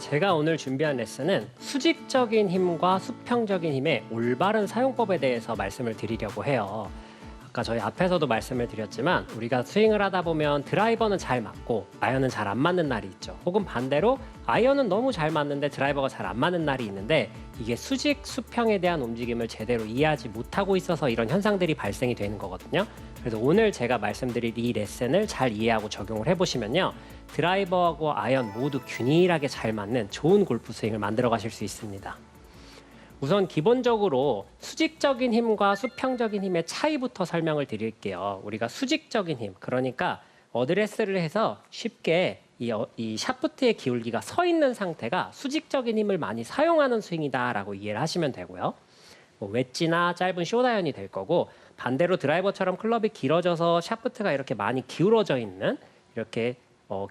제가 오늘 준비한 레슨은 수직적인 힘과 수평적인 힘의 올바른 사용법에 대해서 말씀을 드리려고 해요. 아까 저희 앞에서도 말씀을 드렸지만 우리가 스윙을 하다 보면 드라이버는 잘 맞고 아이언은 잘 안 맞는 날이 있죠. 혹은 반대로 아이언은 너무 잘 맞는데 드라이버가 잘 안 맞는 날이 있는데 이게 수직, 수평에 대한 움직임을 제대로 이해하지 못하고 있어서 이런 현상들이 발생이 되는 거거든요. 그래서 오늘 제가 말씀드릴 이 레슨을 잘 이해하고 적용을 해보시면요. 드라이버하고 아이언 모두 균일하게 잘 맞는 좋은 골프 스윙을 만들어 가실 수 있습니다. 우선 기본적으로 수직적인 힘과 수평적인 힘의 차이부터 설명을 드릴게요. 우리가 수직적인 힘, 그러니까 어드레스를 해서 쉽게 이 샤프트의 기울기가 서 있는 상태가 수직적인 힘을 많이 사용하는 스윙이다라고 이해를 하시면 되고요. 뭐 웨지나 짧은 숏아이언이 될 거고, 반대로 드라이버처럼 클럽이 길어져서 샤프트가 이렇게 많이 기울어져 있는 이렇게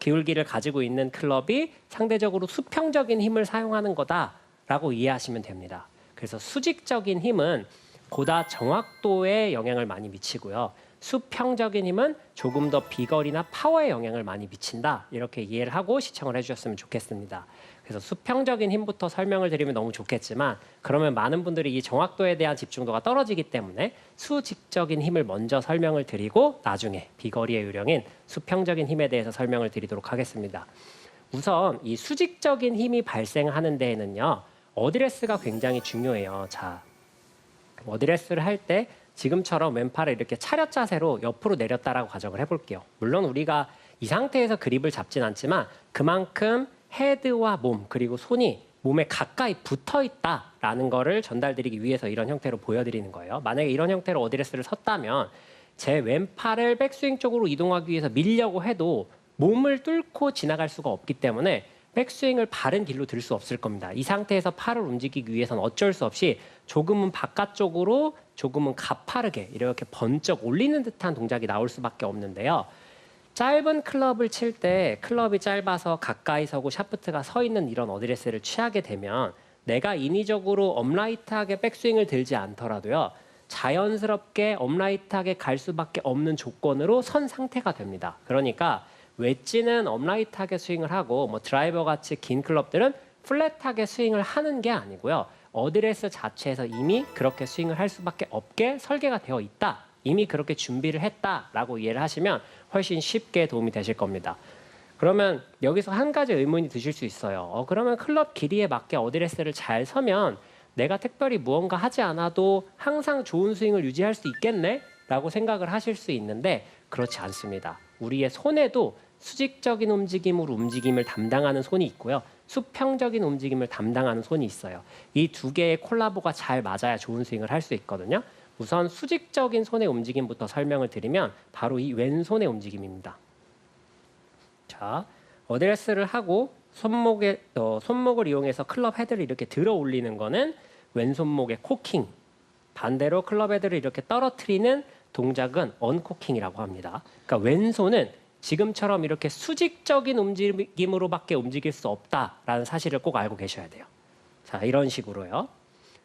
기울기를 가지고 있는 클럽이 상대적으로 수평적인 힘을 사용하는 거다라고 이해하시면 됩니다. 그래서 수직적인 힘은 보다 정확도에 영향을 많이 미치고요. 수평적인 힘은 조금 더 비거리나 파워에 영향을 많이 미친다. 이렇게 이해를 하고 시청을 해주셨으면 좋겠습니다. 그래서 수평적인 힘부터 설명을 드리면 너무 좋겠지만 그러면 많은 분들이 이 정확도에 대한 집중도가 떨어지기 때문에 수직적인 힘을 먼저 설명을 드리고 나중에 비거리의 요령인 수평적인 힘에 대해서 설명을 드리도록 하겠습니다. 우선 이 수직적인 힘이 발생하는 데에는요. 어드레스가 굉장히 중요해요. 자, 어드레스를 할 때 지금처럼 왼팔을 이렇게 차렷 자세로 옆으로 내렸다라고 가정을 해볼게요. 물론 우리가 이 상태에서 그립을 잡진 않지만 그만큼 헤드와 몸 그리고 손이 몸에 가까이 붙어 있다라는 거를 전달드리기 위해서 이런 형태로 보여드리는 거예요. 만약에 이런 형태로 어드레스를 섰다면 제 왼팔을 백스윙 쪽으로 이동하기 위해서 밀려고 해도 몸을 뚫고 지나갈 수가 없기 때문에 백스윙을 바른 길로 들 수 없을 겁니다. 이 상태에서 팔을 움직이기 위해서는 어쩔 수 없이 조금은 바깥쪽으로 조금은 가파르게 이렇게 번쩍 올리는 듯한 동작이 나올 수밖에 없는데요. 짧은 클럽을 칠 때 클럽이 짧아서 가까이 서고 샤프트가 서 있는 이런 어드레스를 취하게 되면 내가 인위적으로 업라이트하게 백스윙을 들지 않더라도요. 자연스럽게 업라이트하게 갈 수밖에 없는 조건으로 선 상태가 됩니다. 그러니까 웨지는 업라이트하게 스윙을 하고 뭐 드라이버 같이 긴 클럽들은 플랫하게 스윙을 하는 게 아니고요. 어드레스 자체에서 이미 그렇게 스윙을 할 수밖에 없게 설계가 되어 있다. 이미 그렇게 준비를 했다라고 이해를 하시면 훨씬 쉽게 도움이 되실 겁니다. 그러면 여기서 한 가지 의문이 드실 수 있어요. 그러면 클럽 길이에 맞게 어드레스를 잘 서면 내가 특별히 무언가 하지 않아도 항상 좋은 스윙을 유지할 수 있겠네? 라고 생각을 하실 수 있는데 그렇지 않습니다. 우리의 손에도 수직적인 움직임을 담당하는 손이 있고요. 수평적인 움직임을 담당하는 손이 있어요. 이 두 개의 콜라보가 잘 맞아야 좋은 스윙을 할 수 있거든요. 우선 수직적인 손의 움직임부터 설명을 드리면 바로 이 왼손의 움직임입니다. 자, 어드레스를 하고 손목을 이용해서 클럽 헤드를 이렇게 들어 올리는 거는 왼손목의 코킹. 반대로 클럽 헤드를 이렇게 떨어뜨리는 동작은 언코킹이라고 합니다. 그러니까 왼손은 지금처럼 이렇게 수직적인 움직임으로밖에 움직일 수 없다라는 사실을 꼭 알고 계셔야 돼요. 자, 이런 식으로요.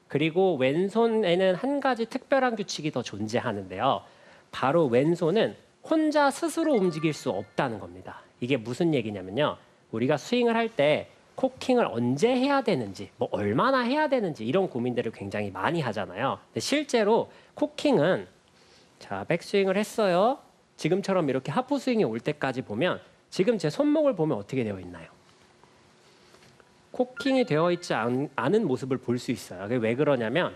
그리고 왼손에는 한 가지 특별한 규칙이 더 존재하는데요. 바로 왼손은 혼자 스스로 움직일 수 없다는 겁니다. 이게 무슨 얘기냐면요. 우리가 스윙을 할 때 코킹을 언제 해야 되는지, 뭐 얼마나 해야 되는지 이런 고민들을 굉장히 많이 하잖아요. 근데 실제로 코킹은 자, 백스윙을 했어요. 지금처럼 이렇게 하프 스윙이 올 때까지 보면 지금 제 손목을 보면 어떻게 되어 있나요? 코킹이 되어 있지 않은 모습을 볼 수 있어요. 그게 왜 그러냐면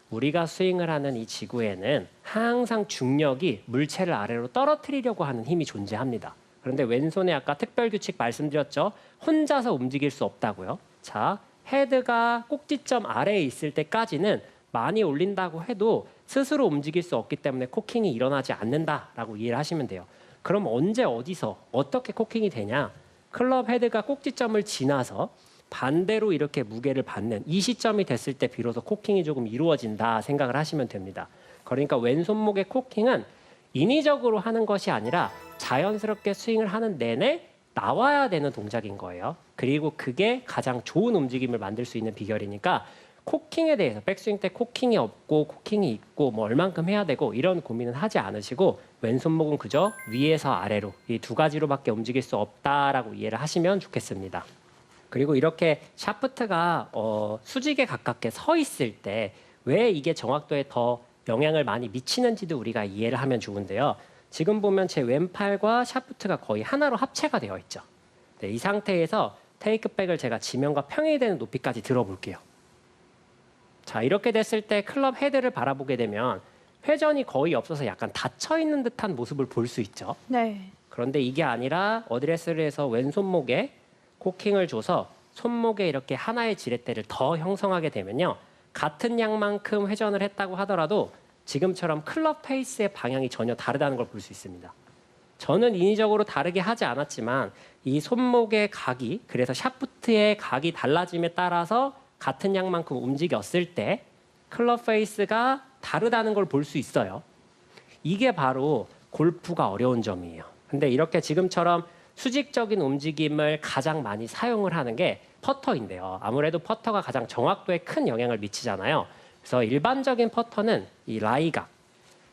우리가 스윙을 하는 이 지구에는 항상 중력이 물체를 아래로 떨어뜨리려고 하는 힘이 존재합니다. 그런데 왼손에 아까 특별규칙 말씀드렸죠. 혼자서 움직일 수 없다고요. 자, 헤드가 꼭지점 아래에 있을 때까지는 많이 올린다고 해도 스스로 움직일 수 없기 때문에 코킹이 일어나지 않는다라고 이해를 하시면 돼요. 그럼 언제 어디서 어떻게 코킹이 되냐? 클럽 헤드가 꼭지점을 지나서 반대로 이렇게 무게를 받는 이 시점이 됐을 때 비로소 코킹이 조금 이루어진다 생각을 하시면 됩니다. 그러니까 왼손목의 코킹은 인위적으로 하는 것이 아니라 자연스럽게 스윙을 하는 내내 나와야 되는 동작인 거예요. 그리고 그게 가장 좋은 움직임을 만들 수 있는 비결이니까 코킹에 대해서 백스윙 때 코킹이 없고 코킹이 있고 뭐 얼만큼 해야 되고 이런 고민은 하지 않으시고 왼손목은 그저 위에서 아래로 이 두 가지로밖에 움직일 수 없다라고 이해를 하시면 좋겠습니다. 그리고 이렇게 샤프트가 수직에 가깝게 서 있을 때 왜 이게 정확도에 더 영향을 많이 미치는지도 우리가 이해를 하면 좋은데요. 지금 보면 제 왼팔과 샤프트가 거의 하나로 합체가 되어 있죠. 네, 이 상태에서 테이크백을 제가 지면과 평행되는 높이까지 들어볼게요. 자, 이렇게 됐을 때 클럽 헤드를 바라보게 되면 회전이 거의 없어서 약간 닫혀 있는 듯한 모습을 볼 수 있죠. 네. 그런데 이게 아니라 어드레스를 해서 왼손목에 코킹을 줘서 손목에 이렇게 하나의 지렛대를 더 형성하게 되면요. 같은 양만큼 회전을 했다고 하더라도 지금처럼 클럽 페이스의 방향이 전혀 다르다는 걸 볼 수 있습니다. 저는 인위적으로 다르게 하지 않았지만 이 손목의 각이, 그래서 샤프트의 각이 달라짐에 따라서 같은 양만큼 움직였을 때 클럽 페이스가 다르다는 걸 볼 수 있어요. 이게 바로 골프가 어려운 점이에요. 근데 이렇게 지금처럼 수직적인 움직임을 가장 많이 사용을 하는 게 퍼터인데요. 아무래도 퍼터가 가장 정확도에 큰 영향을 미치잖아요. 그래서 일반적인 퍼터는 이 라이각,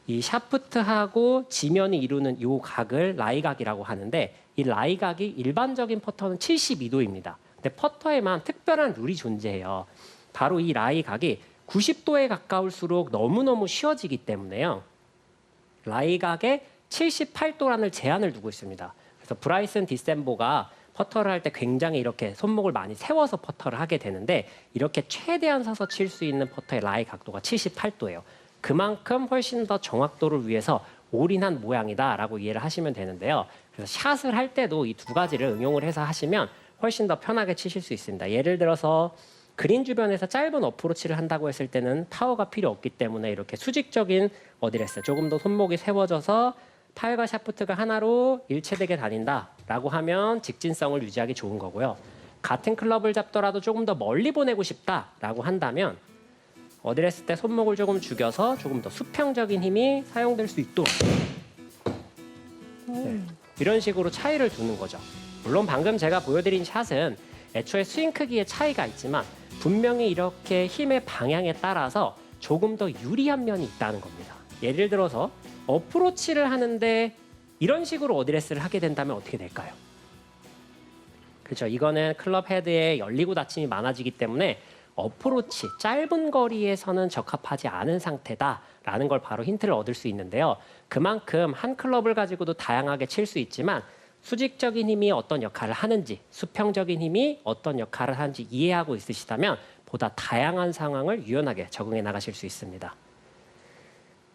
이 샤프트하고 지면이 이루는 이 각을 라이각이라고 하는데 이 라이각이 일반적인 퍼터는 72도입니다. 근데 퍼터에만 특별한 룰이 존재해요. 바로 이 라이각이 90도에 가까울수록 너무너무 쉬워지기 때문에요. 라이각에 78도라는 제한을 두고 있습니다. 그래서 브라이슨 디셈보가 퍼터를 할 때 굉장히 이렇게 손목을 많이 세워서 퍼터를 하게 되는데 이렇게 최대한 서서 칠 수 있는 퍼터의 라이 각도가 78도예요. 그만큼 훨씬 더 정확도를 위해서 올인한 모양이다라고 이해를 하시면 되는데요. 그래서 샷을 할 때도 이 두 가지를 응용을 해서 하시면 훨씬 더 편하게 치실 수 있습니다. 예를 들어서 그린 주변에서 짧은 어프로치를 한다고 했을 때는 파워가 필요 없기 때문에 이렇게 수직적인 어드레스, 조금 더 손목이 세워져서 팔과 샤프트가 하나로 일체되게 다닌다라고 하면 직진성을 유지하기 좋은 거고요. 같은 클럽을 잡더라도 조금 더 멀리 보내고 싶다라고 한다면 어드레스 때 손목을 조금 죽여서 조금 더 수평적인 힘이 사용될 수 있도록 이런 식으로 차이를 두는 거죠. 물론 방금 제가 보여드린 샷은 애초에 스윙 크기의 차이가 있지만 분명히 이렇게 힘의 방향에 따라서 조금 더 유리한 면이 있다는 겁니다. 예를 들어서 어프로치를 하는데 이런 식으로 어드레스를 하게 된다면 어떻게 될까요? 그렇죠. 이거는 클럽 헤드에 열리고 닫힘이 많아지기 때문에 어프로치, 짧은 거리에서는 적합하지 않은 상태다라는 걸 바로 힌트를 얻을 수 있는데요. 그만큼 한 클럽을 가지고도 다양하게 칠 수 있지만 수직적인 힘이 어떤 역할을 하는지, 수평적인 힘이 어떤 역할을 하는지 이해하고 있으시다면 보다 다양한 상황을 유연하게 적응해 나가실 수 있습니다.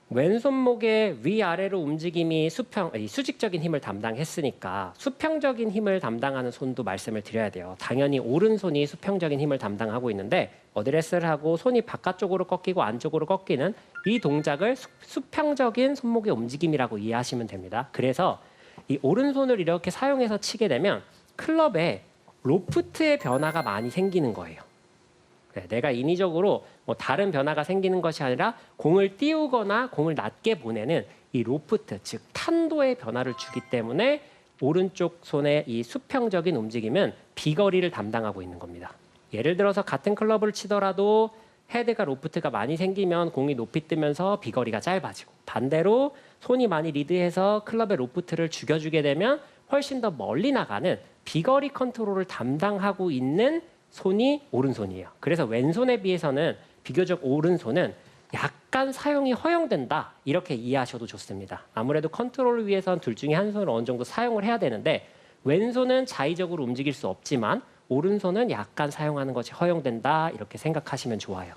왼손목의 위아래로 움직임이 수직적인 힘을 담당했으니까 수평적인 힘을 담당하는 손도 말씀을 드려야 돼요. 당연히 오른손이 수평적인 힘을 담당하고 있는데 어드레스를 하고 손이 바깥쪽으로 꺾이고 안쪽으로 꺾이는 이 동작을 수평적인 손목의 움직임이라고 이해하시면 됩니다. 그래서 이 오른손을 이렇게 사용해서 치게 되면 클럽에 로프트의 변화가 많이 생기는 거예요. 내가 인위적으로 뭐 다른 변화가 생기는 것이 아니라 공을 띄우거나 공을 낮게 보내는 이 로프트, 즉 탄도의 변화를 주기 때문에 오른쪽 손의 이 수평적인 움직임은 비거리를 담당하고 있는 겁니다. 예를 들어서 같은 클럽을 치더라도 헤드가 로프트가 많이 생기면 공이 높이 뜨면서 비거리가 짧아지고 반대로 손이 많이 리드해서 클럽의 로프트를 죽여주게 되면 훨씬 더 멀리 나가는 비거리 컨트롤을 담당하고 있는 손이 오른손이에요. 그래서 왼손에 비해서는 비교적 오른손은 약간 사용이 허용된다 이렇게 이해하셔도 좋습니다. 아무래도 컨트롤을 위해서는 둘 중에 한 손을 어느 정도 사용을 해야 되는데 왼손은 자의적으로 움직일 수 없지만 오른손은 약간 사용하는 것이 허용된다 이렇게 생각하시면 좋아요.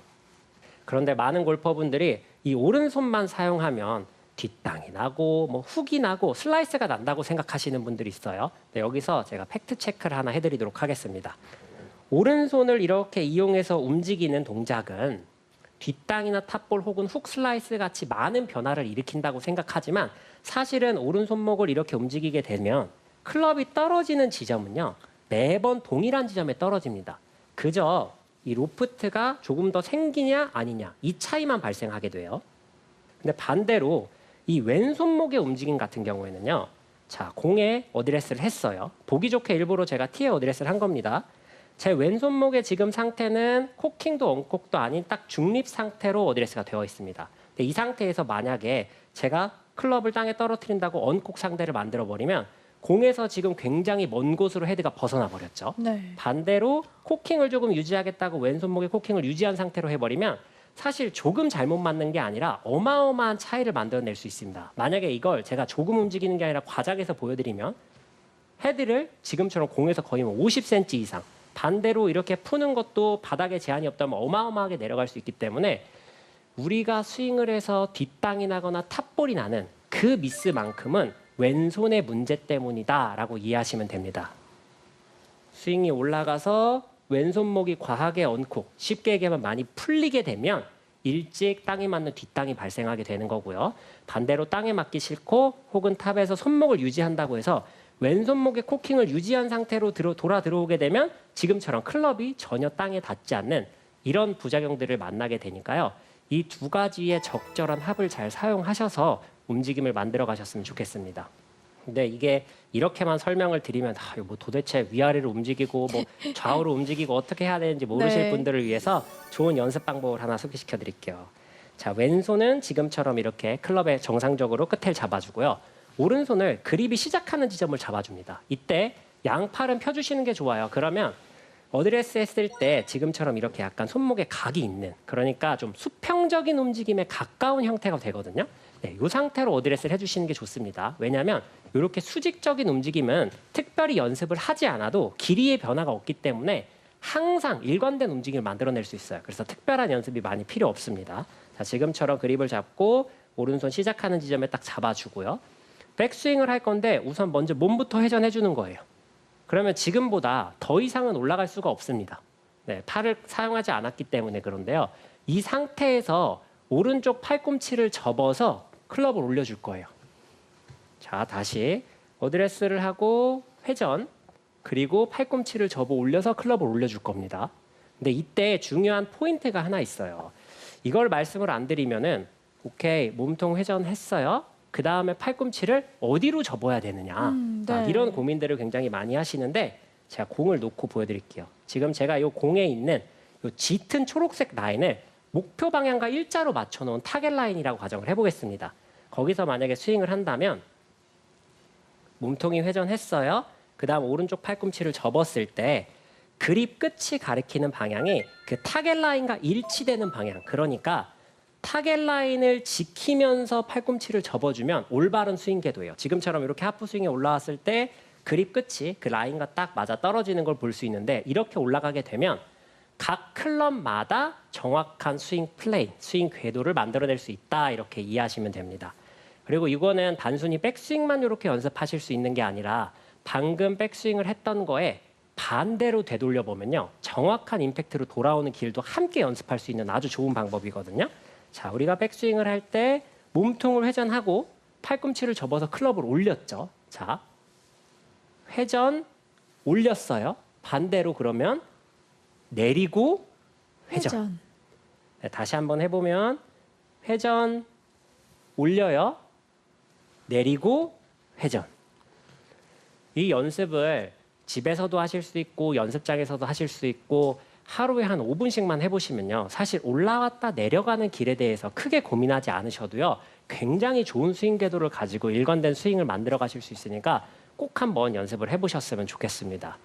그런데 많은 골퍼분들이 이 오른손만 사용하면 뒷땅이 나고 뭐 훅이 나고 슬라이스가 난다고 생각하시는 분들이 있어요. 네, 여기서 제가 팩트 체크를 하나 해드리도록 하겠습니다. 오른손을 이렇게 이용해서 움직이는 동작은 뒷땅이나 탑볼 혹은 훅 슬라이스 같이 많은 변화를 일으킨다고 생각하지만 사실은 오른손목을 이렇게 움직이게 되면 클럽이 떨어지는 지점은요 매번 동일한 지점에 떨어집니다. 그저 이 로프트가 조금 더 생기냐 아니냐 이 차이만 발생하게 돼요. 근데 반대로 이 왼손목의 움직임 같은 경우에는요 자 공에 어드레스를 했어요. 보기 좋게 일부러 제가 티에 어드레스를 한 겁니다. 제 왼손목의 지금 상태는 코킹도 언콕도 아닌 딱 중립 상태로 어드레스가 되어 있습니다. 근데 이 상태에서 만약에 제가 클럽을 땅에 떨어뜨린다고 언콕 상대를 만들어 버리면 공에서 지금 굉장히 먼 곳으로 헤드가 벗어나 버렸죠. 네. 반대로 코킹을 조금 유지하겠다고 왼손목의 코킹을 유지한 상태로 해버리면 사실 조금 잘못 맞는 게 아니라 어마어마한 차이를 만들어낼 수 있습니다. 만약에 이걸 제가 조금 움직이는 게 아니라 과작해서 보여드리면 헤드를 지금처럼 공에서 거의 50cm 이상, 반대로 이렇게 푸는 것도 바닥에 제한이 없다면 어마어마하게 내려갈 수 있기 때문에 우리가 스윙을 해서 뒷땅이 나거나 탑볼이 나는 그 미스만큼은 왼손의 문제 때문이다라고 이해하시면 됩니다. 스윙이 올라가서 왼손목이 과하게 얹고 쉽게 얘기하면 많이 풀리게 되면 일찍 땅에 맞는 뒷땅이 발생하게 되는 거고요. 반대로 땅에 맞기 싫고 혹은 탑에서 손목을 유지한다고 해서 왼손목의 코킹을 유지한 상태로 돌아 들어오게 되면 지금처럼 클럽이 전혀 땅에 닿지 않는 이런 부작용들을 만나게 되니까요. 이 두 가지의 적절한 합을 잘 사용하셔서 움직임을 만들어 가셨으면 좋겠습니다. 근데 이게 이렇게만 설명을 드리면 뭐 도대체 위아래로 움직이고 뭐 좌우로 움직이고 어떻게 해야 되는지 모르실 네. 분들을 위해서 좋은 연습 방법을 하나 소개시켜 드릴게요. 자, 왼손은 지금처럼 이렇게 클럽에 정상적으로 끝을 잡아주고요. 오른손을 그립이 시작하는 지점을 잡아줍니다. 이때 양팔은 펴주시는 게 좋아요. 그러면 어드레스 했을 때 지금처럼 이렇게 약간 손목에 각이 있는, 그러니까 좀 수평적인 움직임에 가까운 형태가 되거든요. 네, 이 상태로 어드레스를 해주시는 게 좋습니다. 왜냐하면 이렇게 수직적인 움직임은 특별히 연습을 하지 않아도 길이의 변화가 없기 때문에 항상 일관된 움직임을 만들어낼 수 있어요. 그래서 특별한 연습이 많이 필요 없습니다. 자, 지금처럼 그립을 잡고 오른손 시작하는 지점에 딱 잡아주고요. 백스윙을 할 건데 우선 먼저 몸부터 회전해 주는 거예요. 그러면 지금보다 더 이상은 올라갈 수가 없습니다. 네, 팔을 사용하지 않았기 때문에 그런데요. 이 상태에서 오른쪽 팔꿈치를 접어서 클럽을 올려줄 거예요. 자, 다시 어드레스를 하고 회전, 그리고 팔꿈치를 접어 올려서 클럽을 올려줄 겁니다. 근데 이때 중요한 포인트가 하나 있어요. 이걸 말씀을 안 드리면은 오케이, 몸통 회전했어요. 그 다음에 팔꿈치를 어디로 접어야 되느냐. 네. 이런 고민들을 굉장히 많이 하시는데 제가 공을 놓고 보여드릴게요. 지금 제가 이 공에 있는 이 짙은 초록색 라인을 목표 방향과 일자로 맞춰놓은 타겟 라인이라고 가정을 해보겠습니다. 거기서 만약에 스윙을 한다면 몸통이 회전했어요. 그 다음 오른쪽 팔꿈치를 접었을 때 그립 끝이 가리키는 방향이 그 타겟 라인과 일치되는 방향. 그러니까 타겟 라인을 지키면서 팔꿈치를 접어주면 올바른 스윙 궤도예요. 지금처럼 이렇게 하프 스윙에 올라왔을 때 그립 끝이 그 라인과 딱 맞아 떨어지는 걸 볼 수 있는데 이렇게 올라가게 되면 각 클럽마다 정확한 스윙 플레인, 스윙 궤도를 만들어낼 수 있다. 이렇게 이해하시면 됩니다. 그리고 이거는 단순히 백스윙만 이렇게 연습하실 수 있는 게 아니라 방금 백스윙을 했던 거에 반대로 되돌려 보면요. 정확한 임팩트로 돌아오는 길도 함께 연습할 수 있는 아주 좋은 방법이거든요. 자, 우리가 백스윙을 할 때 몸통을 회전하고 팔꿈치를 접어서 클럽을 올렸죠. 자, 회전 올렸어요. 반대로 그러면 내리고 회전. 네, 다시 한번 해보면 회전 올려요. 내리고 회전. 이 연습을 집에서도 하실 수 있고 연습장에서도 하실 수 있고 하루에 한 5분씩만 해보시면요. 사실 올라왔다 내려가는 길에 대해서 크게 고민하지 않으셔도요. 굉장히 좋은 스윙 궤도를 가지고 일관된 스윙을 만들어 가실 수 있으니까 꼭 한번 연습을 해보셨으면 좋겠습니다.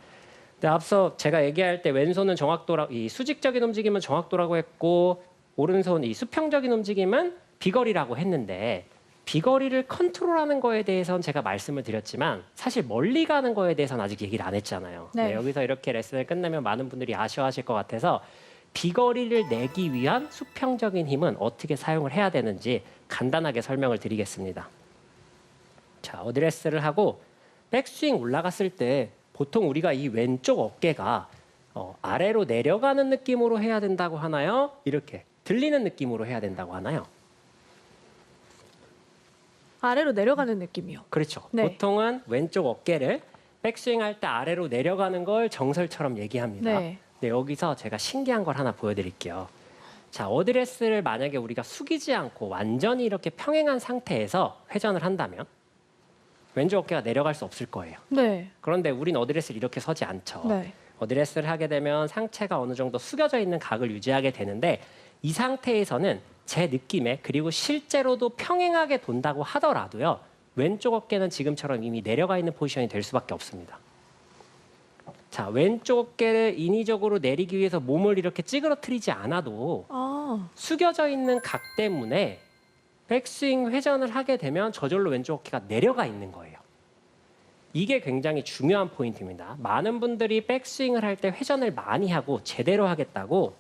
근데 앞서 제가 얘기할 때 왼손은 정확도라고, 이 수직적인 움직임은 정확도라고 했고 오른손 이 수평적인 움직임은 비거리라고 했는데 비거리를 컨트롤하는 거에 대해서는 제가 말씀을 드렸지만 사실 멀리 가는 거에 대해서는 아직 얘기를 안 했잖아요. 네. 네, 여기서 이렇게 레슨을 끝내면 많은 분들이 아쉬워하실 것 같아서 비거리를 내기 위한 수평적인 힘은 어떻게 사용을 해야 되는지 간단하게 설명을 드리겠습니다. 자, 어드레스를 하고 백스윙 올라갔을 때 보통 우리가 이 왼쪽 어깨가 아래로 내려가는 느낌으로 해야 된다고 하나요? 이렇게 들리는 느낌으로 해야 된다고 하나요? 아래로 내려가는 느낌이요. 그렇죠. 네. 보통은 왼쪽 어깨를 백스윙 할 때 아래로 내려가는 걸 정설처럼 얘기합니다. 네. 근데 여기서 제가 신기한 걸 하나 보여드릴게요. 자, 어드레스를 만약에 우리가 숙이지 않고 완전히 이렇게 평행한 상태에서 회전을 한다면 왼쪽 어깨가 내려갈 수 없을 거예요. 네. 그런데 우린 어드레스를 이렇게 서지 않죠. 네. 어드레스를 하게 되면 상체가 어느 정도 숙여져 있는 각을 유지하게 되는데 이 상태에서는 제 느낌에 그리고 실제로도 평행하게 돈다고 하더라도요. 왼쪽 어깨는 지금처럼 이미 내려가 있는 포지션이 될 수밖에 없습니다. 자, 왼쪽 어깨를 인위적으로 내리기 위해서 몸을 이렇게 찌그러뜨리지 않아도 아, 숙여져 있는 각 때문에 백스윙 회전을 하게 되면 저절로 왼쪽 어깨가 내려가 있는 거예요. 이게 굉장히 중요한 포인트입니다. 많은 분들이 백스윙을 할 때 회전을 많이 하고 제대로 하겠다고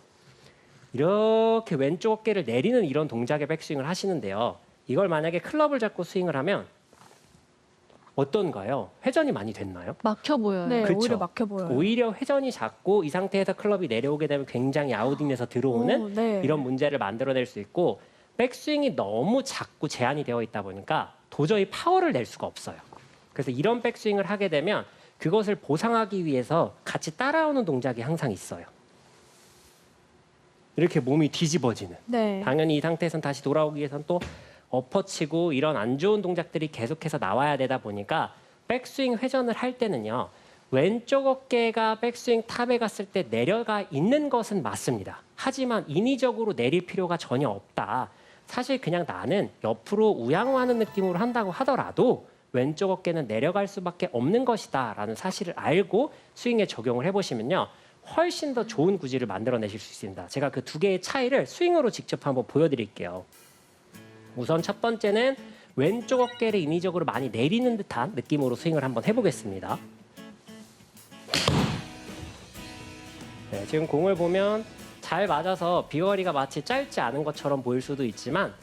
이렇게 왼쪽 어깨를 내리는 이런 동작의 백스윙을 하시는데요. 이걸 만약에 클럽을 잡고 스윙을 하면 어떤가요? 회전이 많이 됐나요? 막혀 보여요. 네, 그쵸. 오히려 막혀 보여요. 오히려 회전이 작고 이 상태에서 클럽이 내려오게 되면 굉장히 아웃인에서 들어오는 오, 네. 이런 문제를 만들어낼 수 있고 백스윙이 너무 작고 제한이 되어 있다 보니까 도저히 파워를 낼 수가 없어요. 그래서 이런 백스윙을 하게 되면 그것을 보상하기 위해서 같이 따라오는 동작이 항상 있어요. 이렇게 몸이 뒤집어지는. 네. 당연히 이 상태에선 다시 돌아오기 위해서는 또 엎어치고 이런 안 좋은 동작들이 계속해서 나와야 되다 보니까 백스윙 회전을 할 때는요. 왼쪽 어깨가 백스윙 탑에 갔을 때 내려가 있는 것은 맞습니다. 하지만 인위적으로 내릴 필요가 전혀 없다. 사실 그냥 나는 옆으로 우양호하는 느낌으로 한다고 하더라도 왼쪽 어깨는 내려갈 수밖에 없는 것이다 라는 사실을 알고 스윙에 적용을 해보시면요. 훨씬 더 좋은 구질을 만들어내실 수 있습니다. 제가 그 두 개의 차이를 스윙으로 직접 한번 보여드릴게요. 우선 첫 번째는 왼쪽 어깨를 인위적으로 많이 내리는 듯한 느낌으로 스윙을 한번 해보겠습니다. 네, 지금 공을 보면 잘 맞아서 비거리가 마치 짧지 않은 것처럼 보일 수도 있지만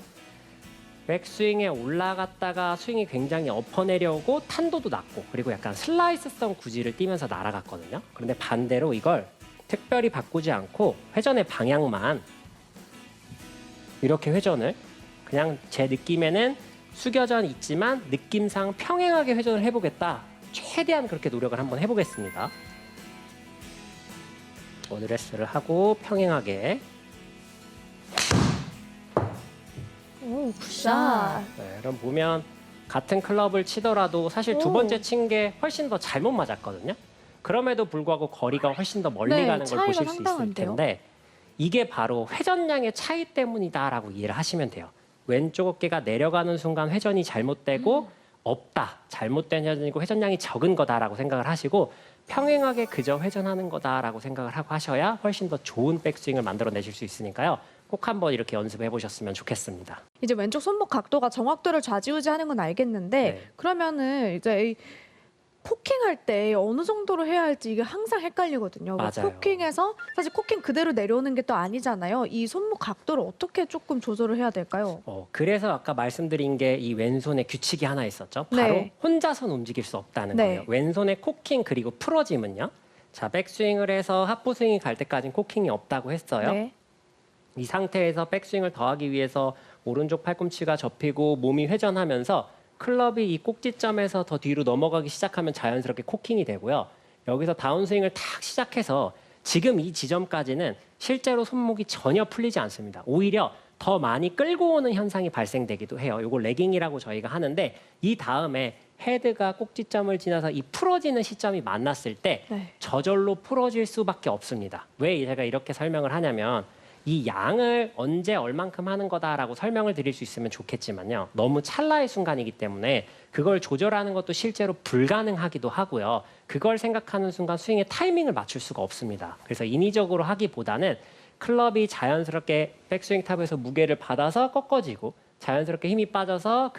백스윙에 올라갔다가 스윙이 굉장히 엎어내려오고 탄도도 낮고 그리고 약간 슬라이스성 구질을 띠면서 날아갔거든요. 그런데 반대로 이걸 특별히 바꾸지 않고 회전의 방향만 이렇게 회전을 그냥 제 느낌에는 숙여져 있지만 느낌상 평행하게 회전을 해보겠다. 최대한 그렇게 노력을 한번 해보겠습니다. 어드레스를 하고 평행하게. 오, 굿샷. 네, 그럼 보면 같은 클럽을 치더라도 사실 두 오. 번째 친 게 훨씬 더 잘못 맞았거든요. 그럼에도 불구하고 거리가 훨씬 더 멀리 네, 가는 걸 차이가 보실 수 있을 상당한데요. 텐데 이게 바로 회전량의 차이 때문이다라고 이해를 하시면 돼요. 왼쪽 어깨가 내려가는 순간 회전이 잘못되고 없다. 잘못된 회전이고 회전량이 적은 거다라고 생각을 하시고 평행하게 그저 회전하는 거다라고 생각을 하고 하셔야 훨씬 더 좋은 백스윙을 만들어내실 수 있으니까요. 꼭 한번 이렇게 연습해 보셨으면 좋겠습니다. 이제 왼쪽 손목 각도가 정확도를 좌지우지하는 건 알겠는데 네. 그러면은 이제 이 코킹할 때 어느 정도로 해야 할지 이게 항상 헷갈리거든요. 맞아요. 코킹해서 사실 코킹 그대로 내려오는 게 또 아니잖아요. 이 손목 각도를 어떻게 조금 조절을 해야 될까요? 그래서 아까 말씀드린 게 이 왼손에 규칙이 하나 있었죠. 바로 네. 혼자선 움직일 수 없다는 네. 거예요. 왼손의 코킹 그리고 풀어짐은요. 자, 백스윙을 해서 하프스윙이 갈 때까지는 코킹이 없다고 했어요. 네. 이 상태에서 백스윙을 더하기 위해서 오른쪽 팔꿈치가 접히고 몸이 회전하면서 클럽이 이 꼭지점에서 더 뒤로 넘어가기 시작하면 자연스럽게 코킹이 되고요. 여기서 다운스윙을 탁 시작해서 지금 이 지점까지는 실제로 손목이 전혀 풀리지 않습니다. 오히려 더 많이 끌고 오는 현상이 발생되기도 해요. 이걸 레깅이라고 저희가 하는데 이 다음에 헤드가 꼭지점을 지나서 이 풀어지는 시점이 만났을 때 네. 저절로 풀어질 수밖에 없습니다. 왜 제가 이렇게 설명을 하냐면 이 양을 언제 얼만큼 하는 거다라고 설명을 드릴 수 있으면 좋겠지만요. 너무 찰나의 순간이기 때문에 그걸 조절하는 것도 실제로 불가능하기도 하고요. 그걸 생각하는 순간 스윙의 타이밍을 맞출 수가 없습니다. 그래서 인위적으로 하기보다는 클럽이 자연스럽게 백스윙 탑에서 무게를 받아서 꺾어지고 자연스럽게 힘이 빠져서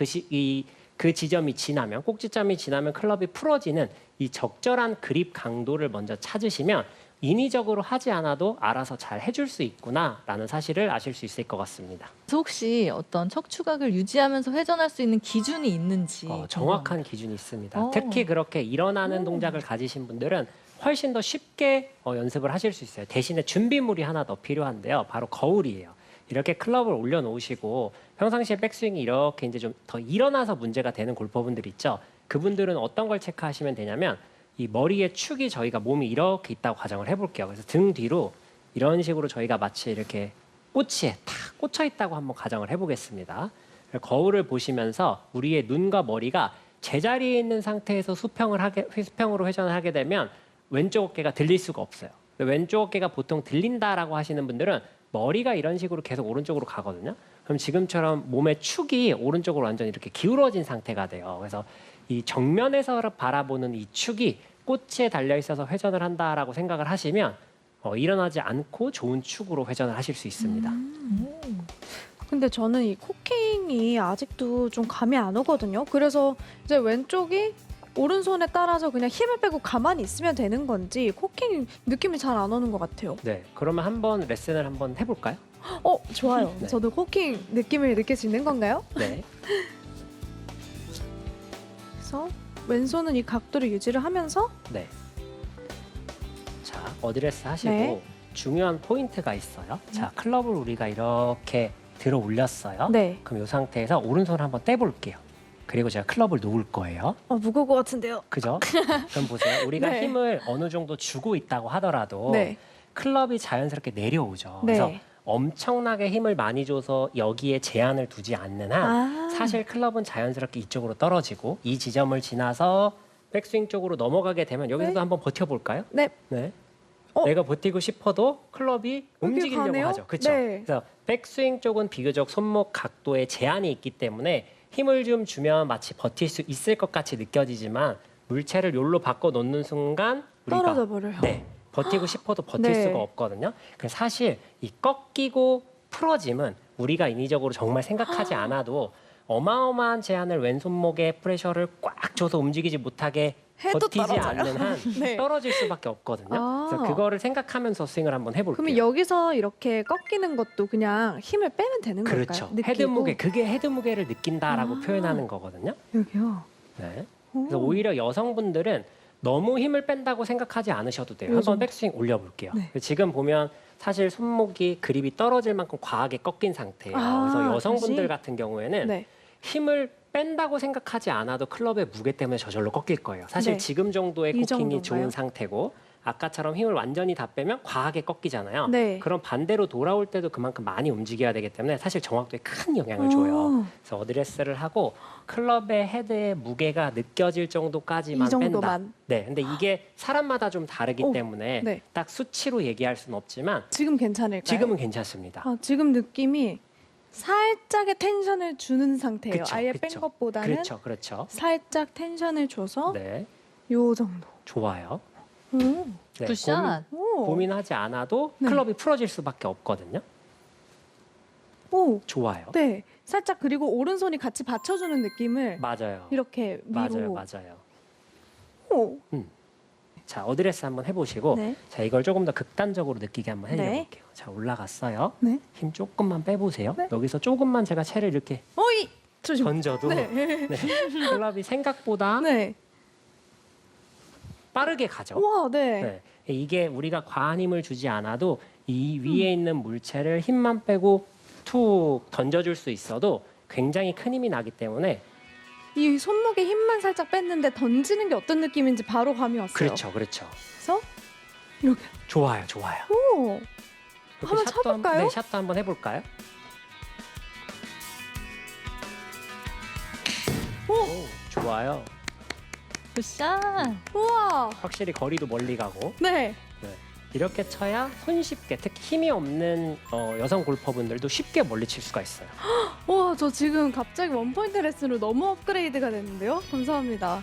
그 지점이 지나면 꼭지점이 지나면 클럽이 풀어지는 이 적절한 그립 강도를 먼저 찾으시면 인위적으로 하지 않아도 알아서 잘 해줄 수 있구나라는 사실을 아실 수 있을 것 같습니다. 그래서 혹시 어떤 척추각을 유지하면서 회전할 수 있는 기준이 있는지 정확한 기준이 있습니다. 어. 특히 그렇게 일어나는 동작을 가지신 분들은 훨씬 더 쉽게 연습을 하실 수 있어요. 대신에 준비물이 하나 더 필요한데요. 바로 거울이에요. 이렇게 클럽을 올려놓으시고 평상시에 백스윙이 이렇게 이제 좀 더 일어나서 문제가 되는 골퍼분들 있죠. 그분들은 어떤 걸 체크하시면 되냐면 이 머리의 축이 저희가 몸이 이렇게 있다고 가정을 해볼게요. 그래서 등 뒤로 이런 식으로 저희가 마치 이렇게 꼬치에 탁 꽂혀 있다고 한번 가정을 해보겠습니다. 거울을 보시면서 우리의 눈과 머리가 제자리에 있는 상태에서 수평으로 회전을 하게 되면 왼쪽 어깨가 들릴 수가 없어요. 왼쪽 어깨가 보통 들린다라고 하시는 분들은 머리가 이런 식으로 계속 오른쪽으로 가거든요. 그럼 지금처럼 몸의 축이 오른쪽으로 완전 이렇게 기울어진 상태가 돼요. 그래서 이 정면에서 바라보는 이 축이 꼬치에 달려 있어서 회전을 한다라고 생각을 하시면 일어나지 않고 좋은 축으로 회전을 하실 수 있습니다. 근데 저는 이 코킹이 아직도 좀 감이 안 오거든요. 그래서 이제 왼쪽이 오른손에 따라서 그냥 힘을 빼고 가만히 있으면 되는 건지 코킹 느낌이 잘 안 오는 것 같아요. 네, 그러면 한번 레슨을 한번 해볼까요? 좋아요. 네. 저도 코킹 느낌을 느낄 수 있는 건가요? 네. 그래서 왼손은 이 각도를 유지를 하면서 네. 자, 어드레스 하시고 네. 중요한 포인트가 있어요. 자, 클럽을 우리가 이렇게 들어 올렸어요. 네. 그럼 이 상태에서 오른손을 한번 떼볼게요. 그리고 제가 클럽을 놓을 거예요. 무거울 것 같은데요. 그죠? 그럼 보세요. 우리가 네. 힘을 어느 정도 주고 있다고 하더라도 네. 클럽이 자연스럽게 내려오죠. 그래서 네. 엄청나게 힘을 많이 줘서 여기에 제한을 두지 않는 한 사실 클럽은 자연스럽게 이쪽으로 떨어지고 이 지점을 지나서 백스윙 쪽으로 넘어가게 되면 여기서도 네. 한번 버텨볼까요? 네. 네. 어? 내가 버티고 싶어도 클럽이 움직이려고 가네요? 하죠. 그렇죠? 네. 그래서 백스윙 쪽은 비교적 손목 각도에 제한이 있기 때문에 힘을 좀 주면 마치 버틸 수 있을 것 같이 느껴지지만 물체를 요로 바꿔 놓는 순간 우리가 떨어져 버려요. 네, 버티고 싶어도 버틸 네. 수가 없거든요. 그래서 사실 이 꺾이고 풀어짐은 우리가 인위적으로 정말 생각하지 않아도 어마어마한 제한을 왼손목에 프레셔를 꽉 줘서 움직이지 못하게 해도 버티지 떨어져요. 않는 한 네. 떨어질 수밖에 없거든요. 그래서 그거를 생각하면서 스윙을 한번 해볼게요. 그러면 여기서 이렇게 꺾이는 것도 그냥 힘을 빼면 되는 그렇죠. 걸까요? 헤드 무게, 그게 헤드 무게를 느낀다라고 아. 표현하는 거거든요. 여기요. 네. 오. 그래서 오히려 여성분들은 너무 힘을 뺀다고 생각하지 않으셔도 돼요. 요 한번 정도. 백스윙 올려볼게요. 네. 지금 보면 사실 손목이 그립이 떨어질 만큼 과하게 꺾인 상태예요. 아, 그래서 여성분들 다시? 같은 경우에는 네. 힘을 뺀다고 생각하지 않아도 클럽의 무게 때문에 저절로 꺾일 거예요. 사실 네. 지금 정도의 이 코킹이 정도인가요? 좋은 상태고 아까처럼 힘을 완전히 다 빼면 과하게 꺾이잖아요. 네. 그럼 반대로 돌아올 때도 그만큼 많이 움직여야 되기 때문에 사실 정확도에 큰 영향을 줘요. 그래서 어드레스를 하고 클럽의 헤드의 무게가 느껴질 정도까지만 이 정도만. 뺀다. 네, 근데 이게 사람마다 좀 다르기 오, 때문에 네. 딱 수치로 얘기할 수는 없지만 지금 괜찮을까요? 지금은 괜찮습니다. 지금 느낌이 살짝의 텐션을 주는 상태예요. 그쵸, 아예 그쵸. 뺀 것보다는 그렇죠, 그렇죠. 살짝 텐션을 줘서 네, 요 정도. 좋아요. 오. 네, 굿샷. 오. 고민하지 않아도 네. 클럽이 풀어질 수밖에 없거든요. 오. 좋아요. 네. 살짝 그리고 오른손이 같이 받쳐주는 느낌을 맞아요. 이렇게 위로. 맞아요. 오. 자, 어드레스 한번 해보시고 네. 자, 이걸 조금 더 극단적으로 느끼게 한번 네. 해볼게요. 자, 올라갔어요. 네. 힘 조금만 빼보세요. 네. 여기서 조금만 제가 채를 이렇게 어이. 조심. 던져도 네. 네, 클럽이 생각보다 네. 빠르게 가죠. 우와. 네. 네. 이게 우리가 과한 힘을 주지 않아도 이 위에 있는 물체를 힘만 빼고 툭 던져줄 수 있어도 굉장히 큰 힘이 나기 때문에 이 손목에 힘만 살짝 뺐는데 던지는 게 어떤 느낌인지 바로 감이 왔어요. 그렇죠, 그렇죠. 그래서 이렇게. 좋아요. 오. 이렇게 한번 샷도 쳐볼까요? 네, 샷도 한번 해볼까요? 오, 좋아요. 굿샷. 우와. 확실히 거리도 멀리 가고 네. 이렇게 쳐야 손쉽게 특히 힘이 없는 여성 골퍼분들도 쉽게 멀리 칠 수가 있어요. 와, 저 지금 갑자기 원포인트 레슨으로 너무 업그레이드가 됐는데요. 감사합니다.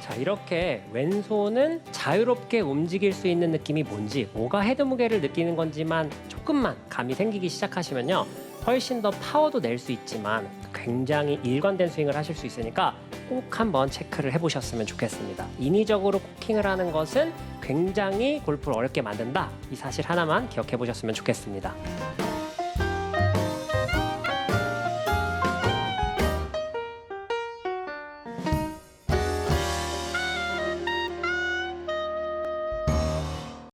자, 이렇게 왼손은 자유롭게 움직일 수 있는 느낌이 뭔지, 뭐가 헤드 무게를 느끼는 건지만 조금만 감이 생기기 시작하시면요. 훨씬 더 파워도 낼 수 있지만 굉장히 일관된 스윙을 하실 수 있으니까 꼭 한번 체크를 해보셨으면 좋겠습니다. 인위적으로 코킹을 하는 것은 굉장히 골프를 어렵게 만든다. 이 사실 하나만 기억해 보셨으면 좋겠습니다.